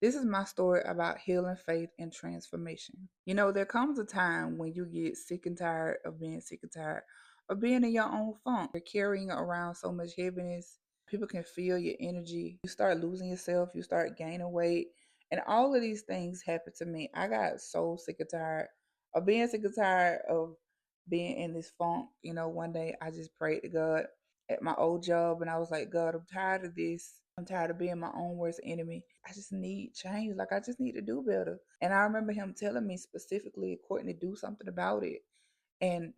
This is my story about healing, faith, and transformation. There comes a time when you get sick and tired of being sick and tired of being in your own funk. You're carrying around so much heaviness. People can feel your energy. You start losing yourself. You start gaining weight. And all of these things happened to me. I got so sick and tired of being sick and tired of being in this funk. One day I just prayed to God at my old job and I was like, God, I'm tired of this. I'm tired of being my own worst enemy. I just need change. Like, I just need to do better. And I remember him telling me specifically, Courtney, do something about it. And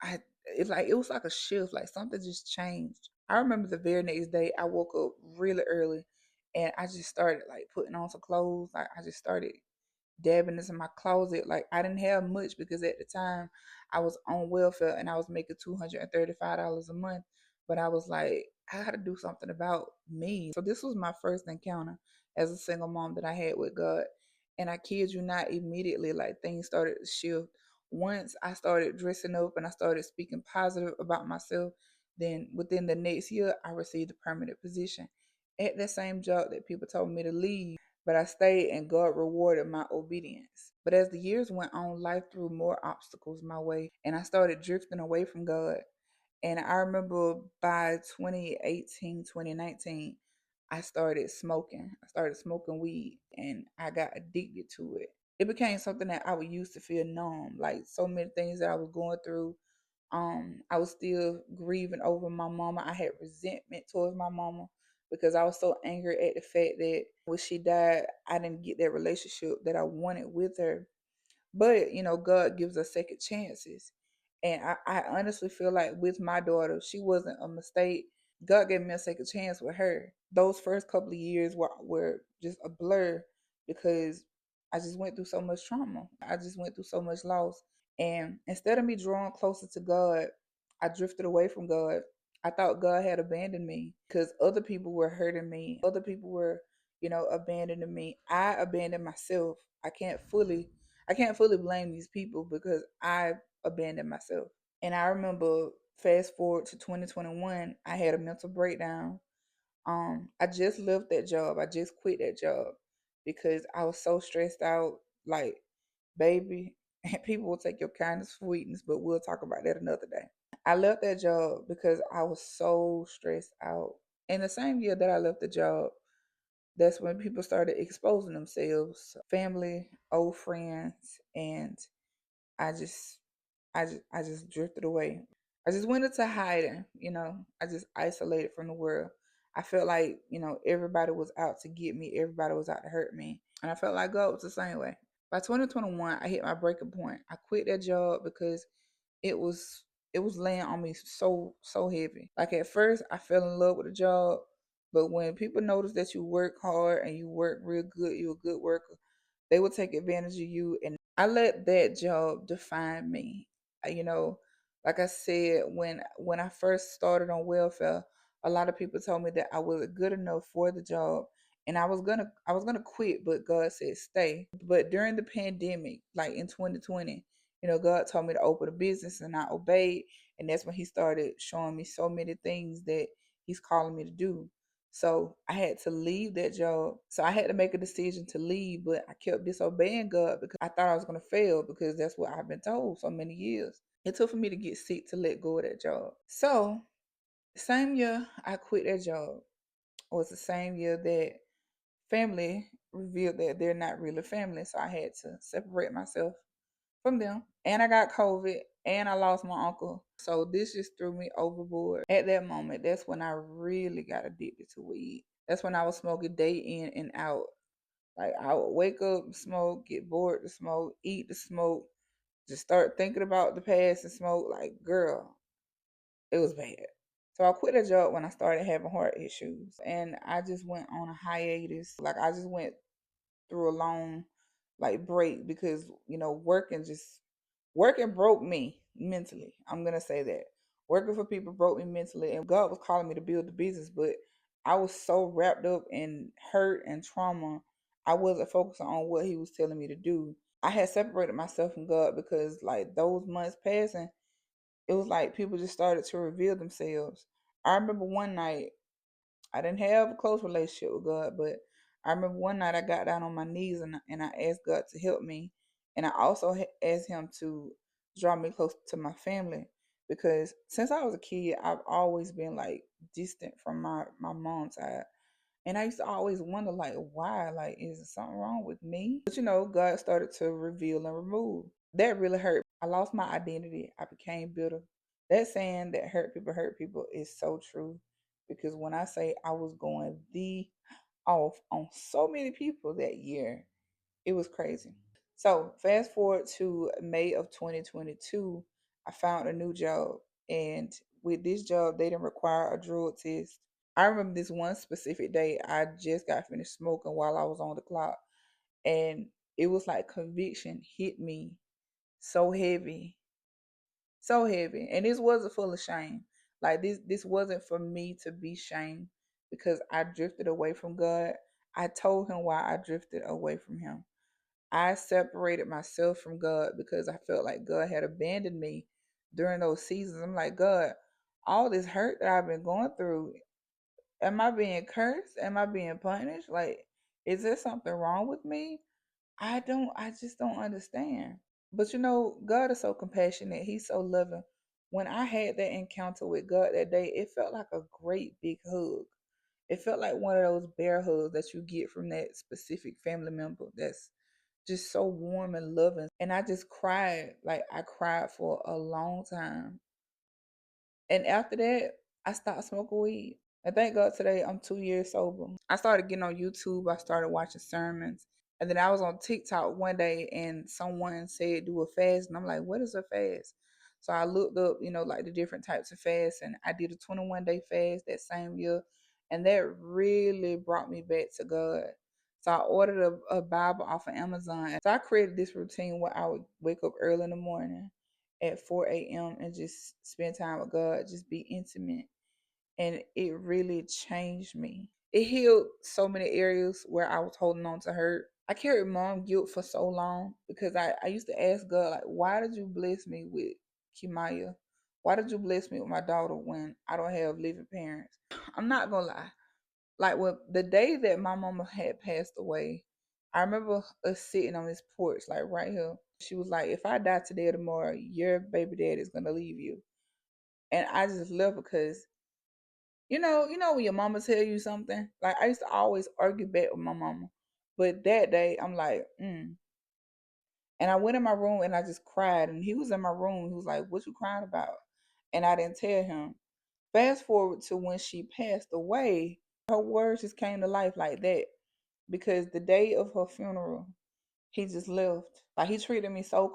I, it was like a shift, like something just changed. I remember the very next day, I woke up really early and I just started like putting on some clothes. Like, I just started dabbing this in my closet. Like, I didn't have much because at the time I was on welfare and I was making $235 a month. But I was like, I gotta do something about me. So this was my first encounter as a single mom that I had with God. And I kid you not, immediately like things started to shift. Once I started dressing up and I started speaking positive about myself, then within the next year I received a permanent position at that same job that people told me to leave, but I stayed and God rewarded my obedience. But as the years went on, life threw more obstacles my way and I started drifting away from God. And I remember by 2018, 2019, I started smoking. I started smoking weed and I got addicted to it. It became something that I would use to feel numb, like so many things that I was going through. I was still grieving over my mama. I had resentment towards my mama because I was so angry at the fact that when she died, I didn't get that relationship that I wanted with her. But, God gives us second chances. And I honestly feel like with my daughter, she wasn't a mistake. God gave me a second chance with her. Those first couple of years were just a blur because I just went through so much trauma. I just went through so much loss. And instead of me drawing closer to God, I drifted away from God. I thought God had abandoned me because other people were hurting me. Other people were, abandoning me. I abandoned myself. I can't fully blame these people because I abandoned myself. And I remember fast forward to 2021, I had a mental breakdown. I just left that job. I just quit that job because I was so stressed out. Like, baby, people will take your kindness for weakness, but we'll talk about that another day. I left that job because I was so stressed out. In the same year that I left the job, that's when people started exposing themselves, family, old friends, and I just I just drifted away. I just went into hiding. I just isolated from the world. I felt like, everybody was out to get me, everybody was out to hurt me. And I felt like God was the same way. By 2021, I hit my breaking point. I quit that job because it was it was laying on me so heavy. Like, at first I fell in love with the job, but when people notice that you work hard and you work real good, you're a good worker, they will take advantage of you. And I let that job define me. Like I said, when I first started on welfare, a lot of people told me that I wasn't good enough for the job and I was gonna quit, but God said stay. But during the pandemic, like in 2020, God told me to open a business and I obeyed. And that's when he started showing me so many things that he's calling me to do. So I had to leave that job. So I had to make a decision to leave, but I kept disobeying God because I thought I was going to fail because that's what I've been told so many years. It took for me to get sick to let go of that job. So the same year I quit that job was the same year that family revealed that they're not really family. So I had to separate myself from them. And I got COVID and I lost my uncle. So this just threw me overboard. At that moment, that's when I really got addicted to weed. That's when I was smoking day in and out. Like, I would wake up and smoke, get bored to smoke, eat to smoke, just start thinking about the past and smoke. Like, girl, it was bad. So I quit a job when I started having heart issues. And I just went on a hiatus. Like, I just went through a long like break because working broke me mentally. I'm gonna say that working for people broke me mentally, and God was calling me to build the business, but I was so wrapped up in hurt and trauma, I wasn't focusing on what He was telling me to do. I had separated myself from God because, like, those months passing, it was like people just started to reveal themselves. I remember one night I didn't have a close relationship with God, but I remember one night I got down on my knees and I asked God to help me. And I also asked Him to draw me close to my family because since I was a kid, I've always been like distant from my mom's side. And I used to always wonder, like, why? Like, is there something wrong with me? But God started to reveal and remove. That really hurt. I lost my identity. I became bitter. That saying that hurt people is so true. Because when I say I was going the off on so many people that year, it was crazy. So fast forward to May of 2022, I found a new job. And with this job, they didn't require a drug test. I remember this one specific day, I just got finished smoking while I was on the clock. And it was like conviction hit me so heavy, so heavy. And this wasn't full of shame. Like this wasn't for me to be shamed because I drifted away from God. I told him why I drifted away from him. I separated myself from God because I felt like God had abandoned me during those seasons. I'm like, God, all this hurt that I've been going through, am I being cursed? Am I being punished? Like, is there something wrong with me? I just don't understand. But God is so compassionate. He's so loving. When I had that encounter with God that day, it felt like a great big hug. It felt like one of those bear hugs that you get from that specific family member that's just so warm and loving. And I just cried. Like I cried for a long time. And after that, I stopped smoking weed. And thank God today I'm 2 years sober. I started getting on YouTube. I started watching sermons. And then I was on TikTok one day and someone said do a fast. And I'm like, what is a fast? So I looked up, like the different types of fasts. And I did a 21-day fast that same year. And that really brought me back to God. So I ordered a Bible off of Amazon. So I created this routine where I would wake up early in the morning at 4 a.m. and just spend time with God, just be intimate. And it really changed me. It healed so many areas where I was holding on to hurt. I carried mom guilt for so long because I used to ask God, like, why did you bless me with Kimaya? Why did you bless me with my daughter when I don't have living parents? I'm not gonna lie. Like the day that my mama had passed away, I remember us sitting on this porch, like right here. She was like, "If I die today or tomorrow, your baby dad is gonna leave you." And I just left because when your mama tell you something. Like I used to always argue back with my mama, but that day I'm like, And I went in my room and I just cried. And he was in my room. He was like, "What you crying about?" And I didn't tell him. Fast forward to when she passed away, her words just came to life like that. Because the day of her funeral, he just left. Like he treated me so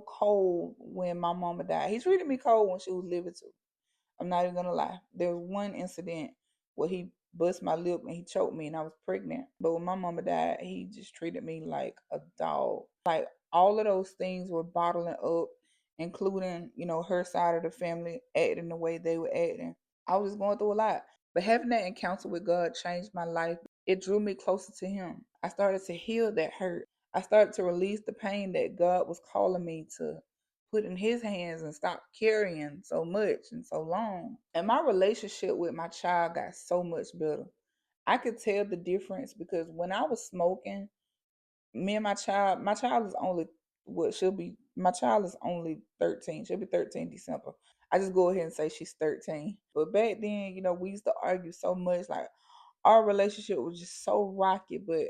cold when my mama died. He treated me cold when she was living too. I'm not even gonna lie. There was one incident where he bust my lip and he choked me and I was pregnant. But when my mama died, he just treated me like a dog. Like all of those things were bottling up, including, her side of the family acting the way they were acting. I was just going through a lot. But having that encounter with God changed my life. It drew me closer to him. I started to heal that hurt. I started to release the pain that God was calling me to put in his hands and stop carrying so much and so long. And my relationship with my child got so much better. I could tell the difference because when I was smoking, me and my child is only what she'll be my child is only 13. She'll be 13 December. I just go ahead and say she's 13. But back then, we used to argue so much. Like our relationship was just so rocky. But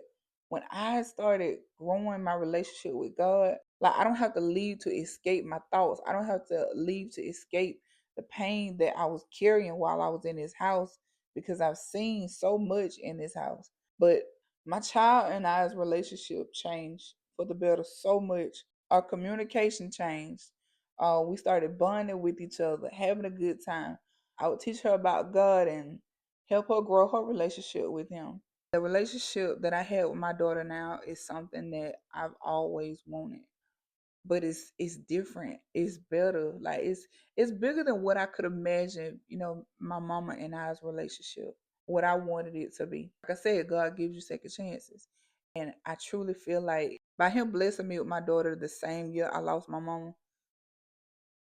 when I started growing my relationship with God, like I don't have to leave to escape my thoughts. I don't have to leave to escape the pain that I was carrying while I was in this house because I've seen so much in this house. But my child and I's relationship changed for the better so much. Our communication changed. We started bonding with each other, having a good time. I would teach her about God and help her grow her relationship with him. The relationship that I have with my daughter now is something that I've always wanted. But it's different. It's better. Like it's bigger than what I could imagine, my mama and I's relationship. What I wanted it to be. Like I said, God gives you second chances. And I truly feel like by him blessing me with my daughter the same year I lost my mama,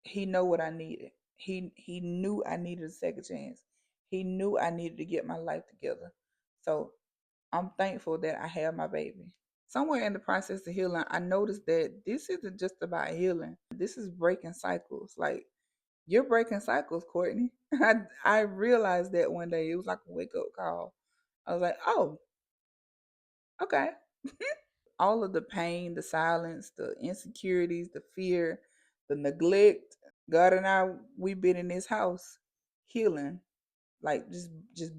he know what I needed. He knew I needed a second chance. He knew I needed to get my life together. So I'm thankful that I have my baby. Somewhere in the process of healing, I noticed that this isn't just about healing. This is breaking cycles. Like, you're breaking cycles, Courtney. I realized that one day. It was like a wake up call. I was like, oh, okay. All of the pain, the silence, the insecurities, the fear, the neglect. God and I, we've been in this house healing, like just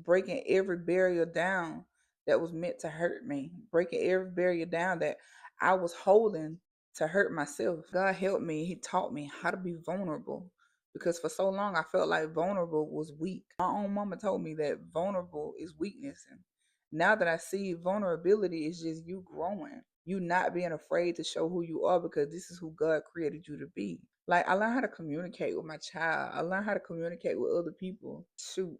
breaking every barrier down that was meant to hurt me, breaking every barrier down that I was holding to hurt myself. God helped me. He taught me how to be vulnerable because for so long I felt like vulnerable was weak. My own mama told me that vulnerable is weakness, and now that I see vulnerability is just you growing, you not being afraid to show who you are because this is who God created you to be. Like, I learned how to communicate with my child. I learned how to communicate with other people. Shoot,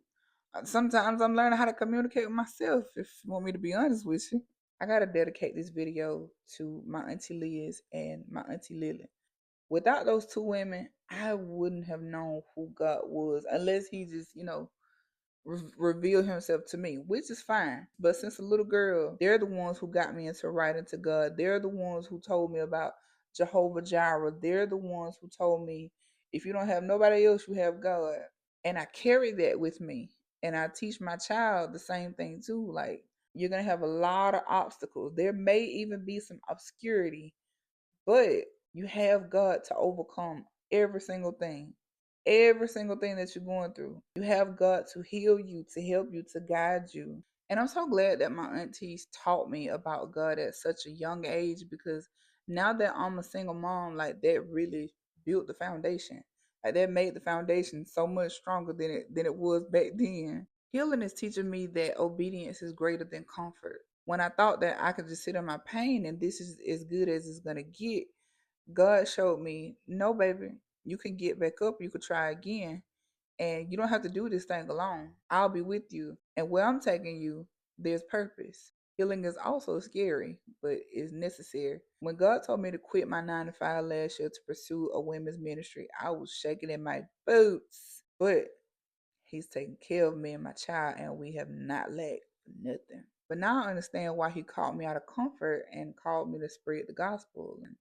sometimes I'm learning how to communicate with myself, if you want me to be honest with you. I gotta dedicate this video to my auntie Liz and my auntie Lily. Without those two women, I wouldn't have known who God was unless he just, reveal himself to me, which is fine. But since a little girl, they're the ones who got me into writing to God. They're the ones who told me about Jehovah Jireh. They're the ones who told me if you don't have nobody else, you have God. And I carry that with me. And I teach my child the same thing too. Like, you're going to have a lot of obstacles. There may even be some obscurity, but you have God to overcome every single thing. Every single thing that you're going through. You have God to heal you, to help you, to guide you. And I'm so glad that my aunties taught me about God at such a young age because now that I'm a single mom, like that really built the foundation. Like that made the foundation so much stronger than it was back then. Healing is teaching me that obedience is greater than comfort. When I thought that I could just sit in my pain and this is as good as it's gonna get, God showed me, no, baby, you can get back up, you could try again, and you don't have to do this thing alone. I'll be with you. And where I'm taking you, there's purpose. Healing is also scary, but it's necessary. When God told me to quit my 9 to 5 last year to pursue a women's ministry, I was shaking in my boots. But He's taken care of me and my child, and we have not lacked nothing. But now I understand why He called me out of comfort and called me to spread the gospel and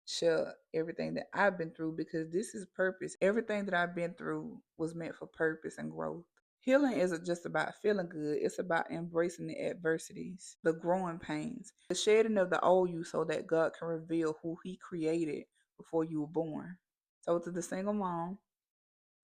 share everything that I've been through because this is purpose. Everything that I've been through was meant for purpose and growth. Healing isn't just about feeling good, it's about embracing the adversities, the growing pains, the shedding of the old you so that God can reveal who He created before you were born. So, to the single mom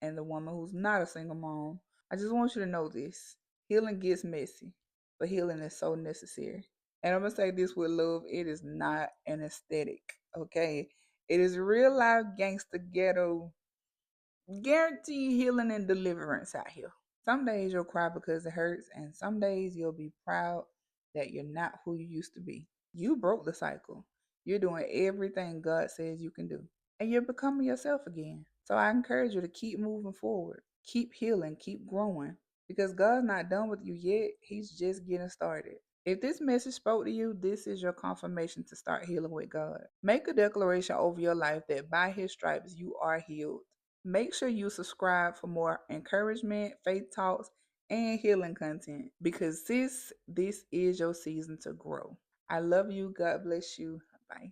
and the woman who's not a single mom, I just want you to know this. Healing gets messy, but healing is so necessary. And I'm going to say this with love, it is not an aesthetic, okay? It is real life gangster ghetto, guaranteed healing and deliverance out here. Some days you'll cry because it hurts, and some days you'll be proud that you're not who you used to be. You broke the cycle. You're doing everything God says you can do, and you're becoming yourself again. So I encourage you to keep moving forward, keep healing, keep growing, because God's not done with you yet. He's just getting started. If this message spoke to you, this is your confirmation to start healing with God. Make a declaration over your life that by His stripes you are healed. Make sure you subscribe for more encouragement, faith talks, and healing content because this is your season to grow. I love you. God bless you. Bye.